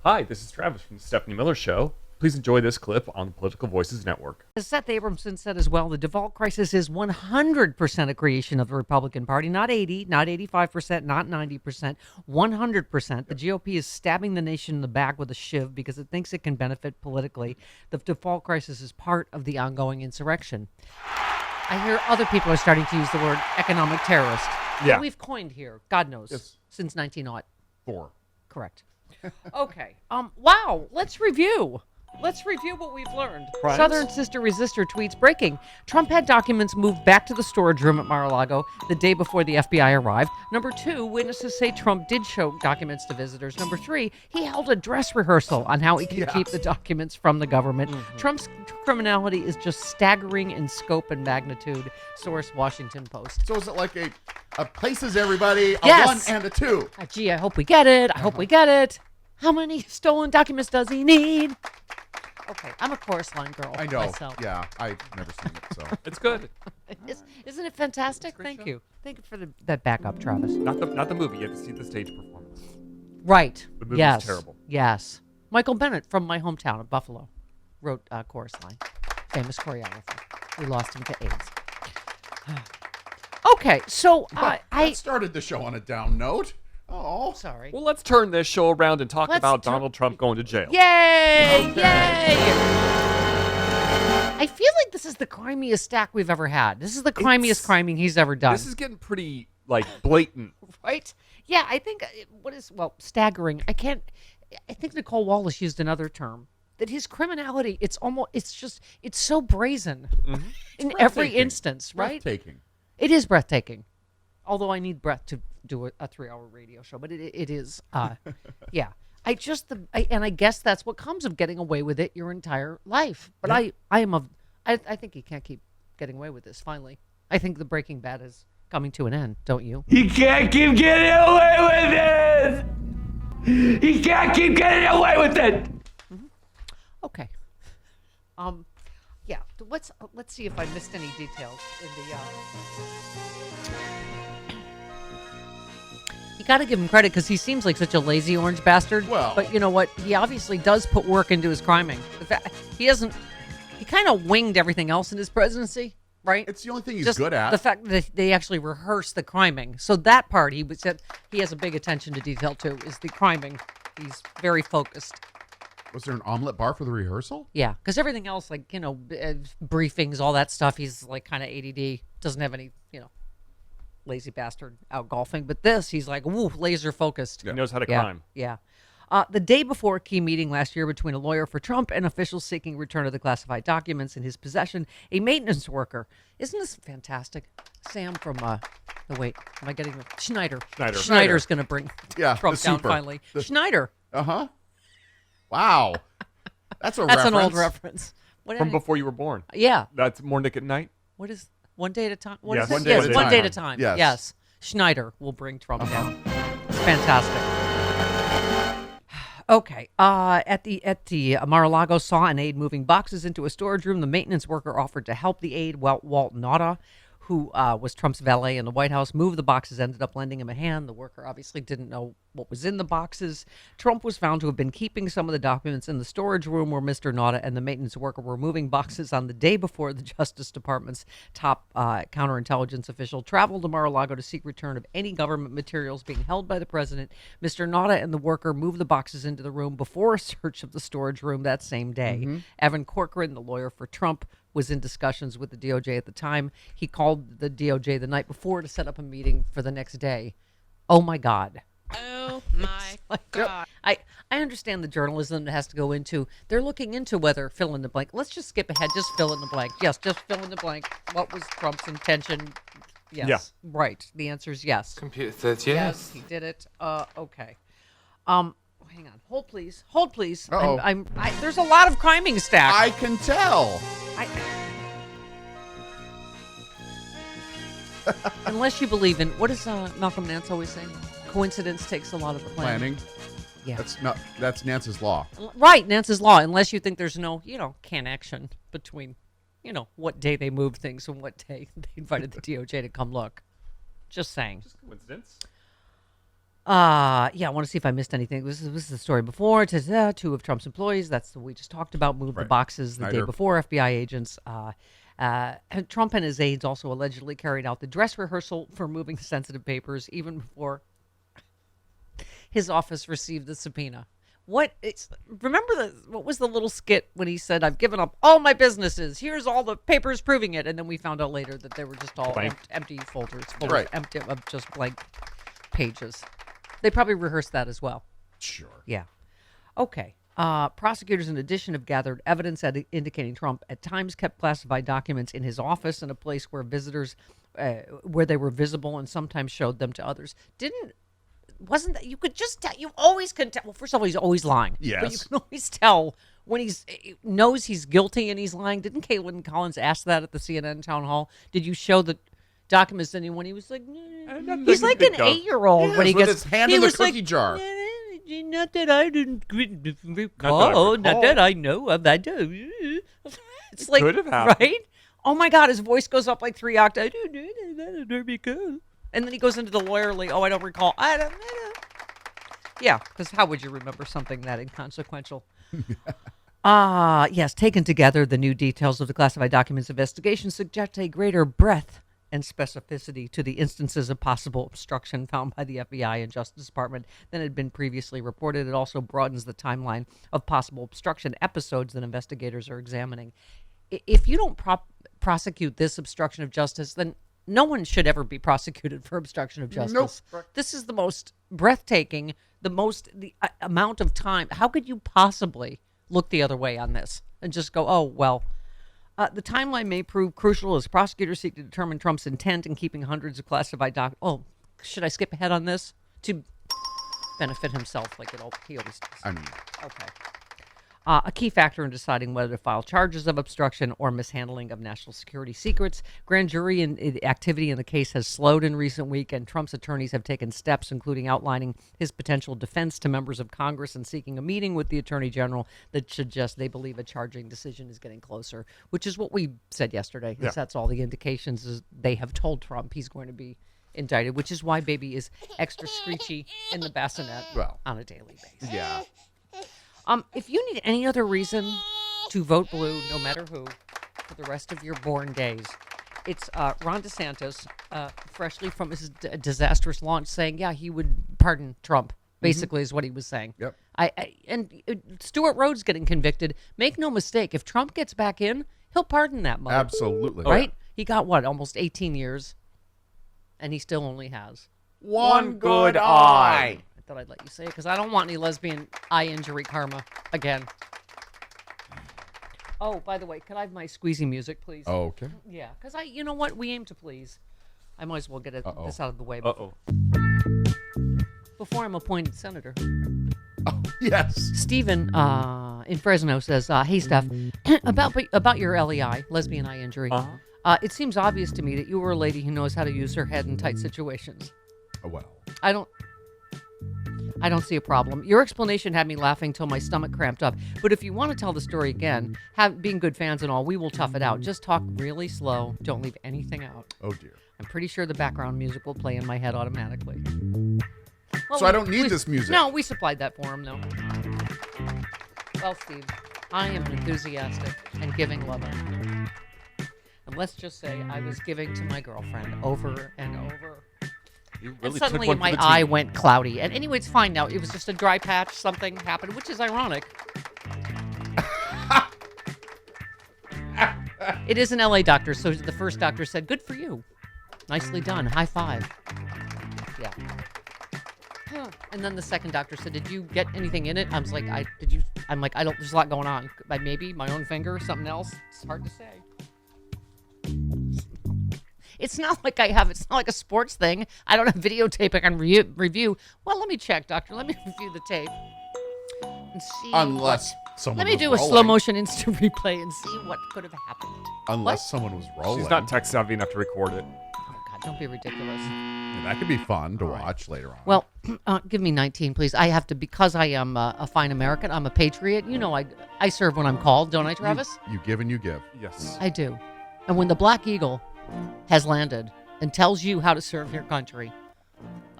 Hi, this is Travis from the Stephanie Miller Show. Please enjoy this clip on the Political Voices Network. As Seth Abramson said as well, the Duvall crisis is 100% a creation of the Republican Party, not 80, not 85%, not 90%, 100%. The GOP is stabbing the nation in the back with a shiv because it thinks it can benefit politically. The Duvall crisis is part of the ongoing insurrection. I hear other people are starting to use the word economic terrorist. Yeah. That we've coined here, God knows, Yes. since 1904. 4. Correct. Okay. Wow. Let's review. Let's review what we've learned. Right. Southern Sister Resistor tweets breaking. Trump had documents moved back to the storage room at Mar-a-Lago the day before the FBI arrived. Number 2, witnesses say Trump did show documents to visitors. Number 3, he held a dress rehearsal on how he could keep the documents from the government. Trump's criminality is just staggering in scope and magnitude. Source, Washington Post. So is it like a places everybody, a Yes. 1 and a 2? Gee, I hope we get it. I hope we get it. How many stolen documents does he need? Okay, I'm a chorus line girl I know. myself. Yeah, I've never seen it, so. It's good. Isn't it fantastic? great Thank show. you. Thank you for that backup, Travis. Not the movie. You have to see the stage performance. Right. The movie's yes. terrible. Yes. Michael Bennett from my hometown of Buffalo wrote chorus line. Famous choreographer. We lost him to AIDS. Okay, so That started the show on a down note. Oh. sorry. Well, let's turn this show around and talk Let's about turn- Donald Trump going to jail. Yay! Okay. Yay! I feel like this is the crimiest stack we've ever had. This is the crimiest criming he's ever done. This is getting pretty, blatant. Right? Yeah, I think staggering. I think Nicole Wallace used another term. That his criminality, it's so brazen in every breathtaking. instance, right? Breathtaking. It is breathtaking. Although I need breath to do a 3-hour radio show, but it is, yeah. I guess that's what comes of getting away with it your entire life. But I think he can't keep getting away with this. Finally, I think the Breaking Bad is coming to an end. Don't you? He can't keep getting away with it. He can't keep getting away with it. Okay. Yeah. Let's see if I missed any details in the. You got to give him credit because he seems like such a lazy orange bastard. Well. But you know what? He obviously does put work into his criming. The fact he kind of winged everything else in his presidency, right? It's the only thing he's Just good at. the fact that they actually rehearse the criming. So that part he has a big attention to detail too. Is the criming? He's very focused. Was there an omelet bar for the rehearsal? Yeah, because everything else, briefings, all that stuff, he's like kind of ADD. Doesn't have any, lazy bastard out golfing. But this, he's like, woo, laser focused. He knows how to Yeah, crime. yeah. The day before a key meeting last year between a lawyer for Trump and officials seeking return of the classified documents in his possession, a maintenance worker. Isn't this fantastic? Sam from, am I getting the Schneider? Schneider's going to bring Yeah, Trump the down super. finally. The- Schneider. Uh-huh. Wow. That's a That's reference. an old reference. What From did I- before you were born. Yeah. That's More Nick at Night. What is one day at a time? What Yes, is it? one day Yes, at a one time. day at a time. Yes. Yes. Schneider will bring Trump down. It's fantastic. Okay. At the Mar-a-Lago saw an aide moving boxes into a storage room. The maintenance worker offered to help the aide, Walt Nauta, who was Trump's valet in the White House, move the boxes, ended up lending him a hand. The worker obviously didn't know what was in the boxes. Trump was found to have been keeping some of the documents in the storage room where Mr. Nauta and the maintenance worker were moving boxes on the day before the Justice Department's top counterintelligence official traveled to Mar-a-Lago to seek return of any government materials being held by the president. Mr. Nauta and the worker moved the boxes into the room before a search of the storage room that same day. Evan Corcoran, the lawyer for Trump, was in discussions with the DOJ at the time. He called the DOJ the night before to set up a meeting for the next day. Oh my God. Oh my God. I understand the journalism that has to go into. They're looking into whether fill in the blank. Let's just skip ahead. Just fill in the blank. Yes, just fill in the blank. What was Trump's intention? Yes. Yeah. Right. The answer is yes. Computer says Yes, he did it. Okay. Hang on. Hold please. Hold please. Uh-oh. There's a lot of criming stacked. I can tell. Unless you believe in what does Malcolm Nance always say? Coincidence takes a lot of planning. Yeah. That's Nance's law. Right, Nance's law. Unless you think there's no, connection between, what day they moved things and what day they invited the DOJ to come look. Just saying. Just coincidence. Yeah, I want to see if I missed anything. This is the story before. It says, 2 of Trump's employees, that's what we just talked about, moved the Right. boxes the day Snyder. before. FBI agents. And Trump and his aides also allegedly carried out the dress rehearsal for moving sensitive papers even before his office received the subpoena. What was the little skit when he said, "I've given up all my businesses. Here's all the papers proving it," and then we found out later that they were just all Blank. empty folders full Right. of just blank pages. They probably rehearsed that as well. Sure. Yeah. Okay. Prosecutors, in addition, have gathered evidence indicating Trump at times kept classified documents in his office in a place where visitors, where they were visible, and sometimes showed them to others. Wasn't that, you could just tell, you always can tell. Well, first of all, he's always lying. But you Yes. can always tell when he knows he's guilty and he's lying. Didn't Caitlin Collins ask that at the CNN town hall? Did you show the documents to anyone? He was like, he's like an 8-year-old when he with gets his hand he in the was like, cookie jar. Not that I didn't recall. not that I know of. I do. It's like, could have happened. right? Oh my God, his voice goes up like 3 octaves. And then he goes into the lawyerly, I don't recall. I don't know. Yeah, because how would you remember something that inconsequential? Yes, taken together, the new details of the classified documents investigation suggest a greater breadth and specificity to the instances of possible obstruction found by the FBI and Justice Department than had been previously reported. It also broadens the timeline of possible obstruction episodes that investigators are examining. If you don't prosecute this obstruction of justice, then no one should ever be prosecuted for obstruction of justice. Nope. This is the most breathtaking, the amount of time. How could you possibly look the other way on this and just go, oh, well, the timeline may prove crucial as prosecutors seek to determine Trump's intent in keeping hundreds of classified documents. Oh, should I skip ahead on this? To benefit himself like he always does. I mean, Okay. A key factor in deciding whether to file charges of obstruction or mishandling of national security secrets. Grand jury activity in the case has slowed in recent week, and Trump's attorneys have taken steps, including outlining his potential defense to members of Congress and seeking a meeting with the attorney general that suggests they believe a charging decision is getting closer, which is what we said yesterday. Yeah. That's all the indications is they have told Trump he's going to be indicted, which is why baby is extra screechy in the bassinet on a daily basis. yeah. If you need any other reason to vote blue, no matter who, for the rest of your born days, it's Ron DeSantis, freshly from his disastrous launch, saying, yeah, he would pardon Trump, basically is what he was saying. Yep. And Stuart Rhodes getting convicted. Make no mistake, if Trump gets back in, he'll pardon that mother. Absolutely. Right? He got, almost 18 years, and he still only has. One good eye. I thought I'd let you say it because I don't want any lesbian eye injury karma again. Oh, by the way, could I have my squeezy music, please? Okay. Yeah, because you know what? We aim to please. I might as well get this out of the way Uh-oh. before I'm appointed senator. Oh, yes. Stephen in Fresno says, hey, Steph, about your LEI, lesbian eye injury. It seems obvious to me that you were a lady who knows how to use her head in tight situations. Oh, well. I don't see a problem. Your explanation had me laughing till my stomach cramped up. But if you want to tell the story again, being good fans and all, we will tough it out. Just talk really slow. Don't leave anything out. Oh, dear. I'm pretty sure the background music will play in my head automatically. Well, So I don't need this music. No, we supplied that for him, though. Well, Steve, I am an enthusiastic and giving lover. And let's just say I was giving to my girlfriend over and over. You And really suddenly took one my for the eye team. went cloudy. And anyway, it's fine now. It was just a dry patch. Something happened, which is ironic. It is an LA doctor, so the first doctor said, good for you. Nicely done. High five. Yeah. And then the second doctor said, did you get anything in it? I was like, I'm like, I don't, there's a lot going on. Maybe my own finger, something else. It's hard to say. It's not like it's not like a sports thing. I don't have videotaping on review. Well, let me check, doctor. Let me review the tape. And see. Unless someone Let me was do a rolling. slow motion instant replay and see what could have happened. Unless someone was rolling. She's not tech savvy enough to record it. Oh, God, don't be ridiculous. Yeah, that could be fun to watch later on. Well, give me 19, please. I have to, because I am a fine American, I'm a patriot. You know, I serve when I'm called, don't I, Travis? You give and you give. Yes. I do. And when the Black Eagle has landed and tells you how to serve your country,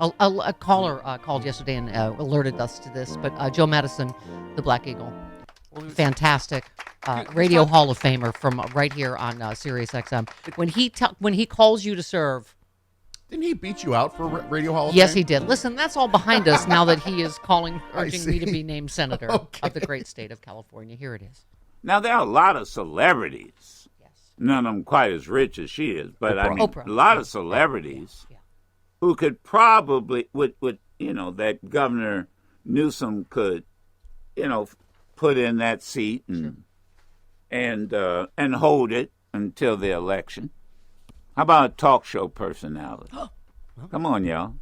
A caller called yesterday and alerted us to this, but Joe Madison, the Black Eagle, fantastic radio Hall of Famer from right here on Sirius XM. When he calls you to serve, Didn't he beat you out for Radio Hall of yes, Fame? he did. Listen, that's all behind us now that he is urging me to see. be named senator of the great state of California. Here it is. Now, there are a lot of celebrities. Yes. None of them quite as rich as she is, but I mean, Oprah. a lot of celebrities Yeah. who could probably, that Governor Newsom could, put in that seat and hold it until the election. How about a talk show personality? Come on, y'all.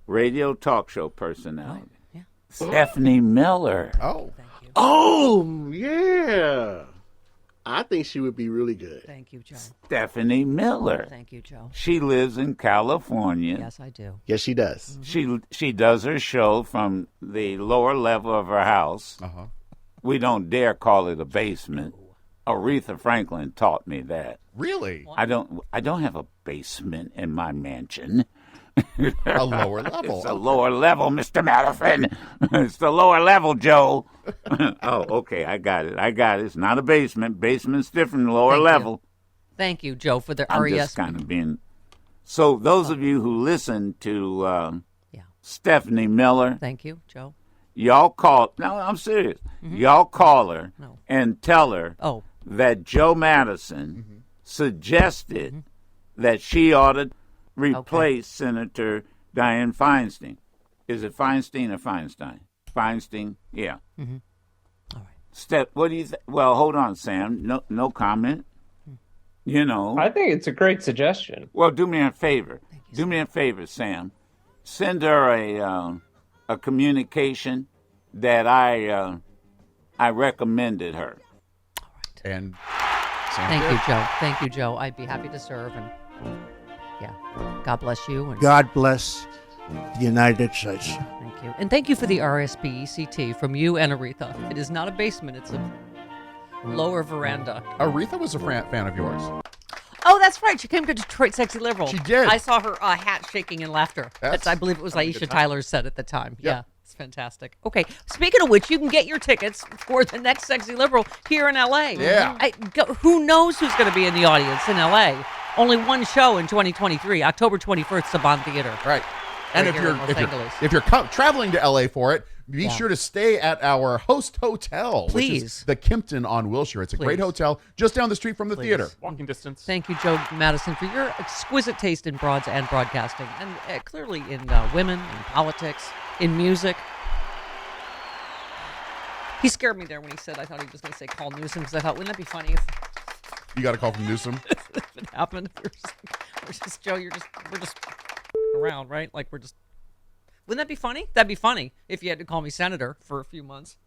Radio talk show personality. Yeah. Stephanie Miller. Oh. Oh, yeah. I think she would be really good. Thank you, Joe. Stephanie Miller. Thank you, Joe. She lives in California. Yes, I do. Yes, she does. She does her show from the lower level of her house. Uh-huh. We don't dare call it a basement. Aretha Franklin taught me that. Really? I don't have a basement in my mansion. A lower level. It's a lower level, Mr. Madison. It's the lower level, Joe. Oh, okay, I got it. It's not a basement. Basement's different than lower Thank you. level. Thank you, Joe, for the I'm RES. just kind of being. So those of you who listen to Yeah. Stephanie Miller, Thank you, Joe. y'all call. No, I'm serious. Y'all call her No. and tell her Oh, that Joe Madison suggested that she ought to replace Senator Dianne Feinstein. Is it Feinstein or Feinstein? Feinstein, yeah. all right. What do you think? Well, hold on, Sam. No comment. I think it's a great suggestion. Well, do me a favor. Do me a favor, Sam. Send her a communication that I recommended her. And Sam Thank did. you, Joe. Thank you, Joe. I'd be happy to serve. And yeah, God bless you. And God bless the United States. thank you. And thank you for the RSPECT from you and Aretha. It is not a basement. It's a lower veranda. Aretha was a fan of yours. Oh, that's right. She came to Detroit Sexy Liberal. She did. I saw her hat shaking in laughter. That's- I believe it was that was a Aisha good time. Tyler's set at the time. Yep. Yeah, it's fantastic. Okay, speaking of which, you can get your tickets for the next Sexy Liberal here in L.A. Yeah. Who knows who's going to be in the audience in L.A.? Only one show in 2023, October 21st, Saban Theater. Right. And Right if here you're in Los if you're, Angeles. if you're traveling to LA for it, be sure to stay at our host hotel, which Please. is the Kimpton on Wilshire. It's a great Please. hotel just down the street from the theater. Walking distance. Thank you, Joe Madison, for your exquisite taste in broads and broadcasting, and clearly in women, in politics, in music. He scared me there when he said, I thought he was going to say call Newsom, because I thought, wouldn't that be funny if You got a call from Newsom. it happened? We're just Joe, we're just around, right? Like wouldn't that be funny? That'd be funny if you had to call me senator for a few months.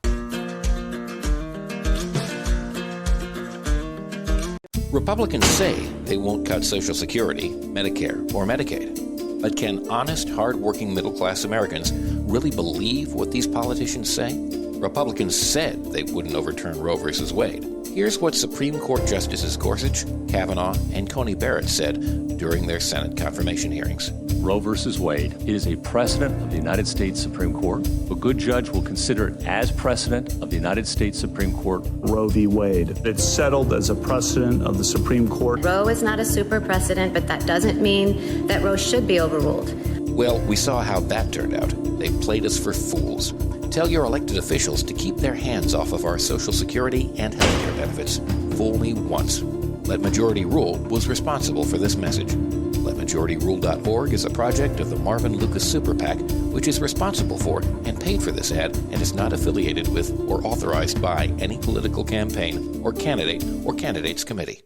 Republicans say they won't cut Social Security, Medicare, or Medicaid. But can honest, hard-working middle-class Americans really believe what these politicians say? Republicans said they wouldn't overturn Roe v. Wade. Here's what Supreme Court Justices Gorsuch, Kavanaugh, and Coney Barrett said during their Senate confirmation hearings. Roe v. Wade. It is a precedent of the United States Supreme Court. A good judge will consider it as precedent of the United States Supreme Court. Roe v. Wade. It's settled as a precedent of the Supreme Court. Roe is not a super precedent, but that doesn't mean that Roe should be overruled. Well, we saw how that turned out. They played us for fools. Tell your elected officials to keep their hands off of our Social Security and health care benefits. Fool me once. Let Majority Rule was responsible for this message. LetMajorityRule.org is a project of the Marvin Lucas Super PAC, which is responsible for and paid for this ad and is not affiliated with or authorized by any political campaign or candidate or candidates committee.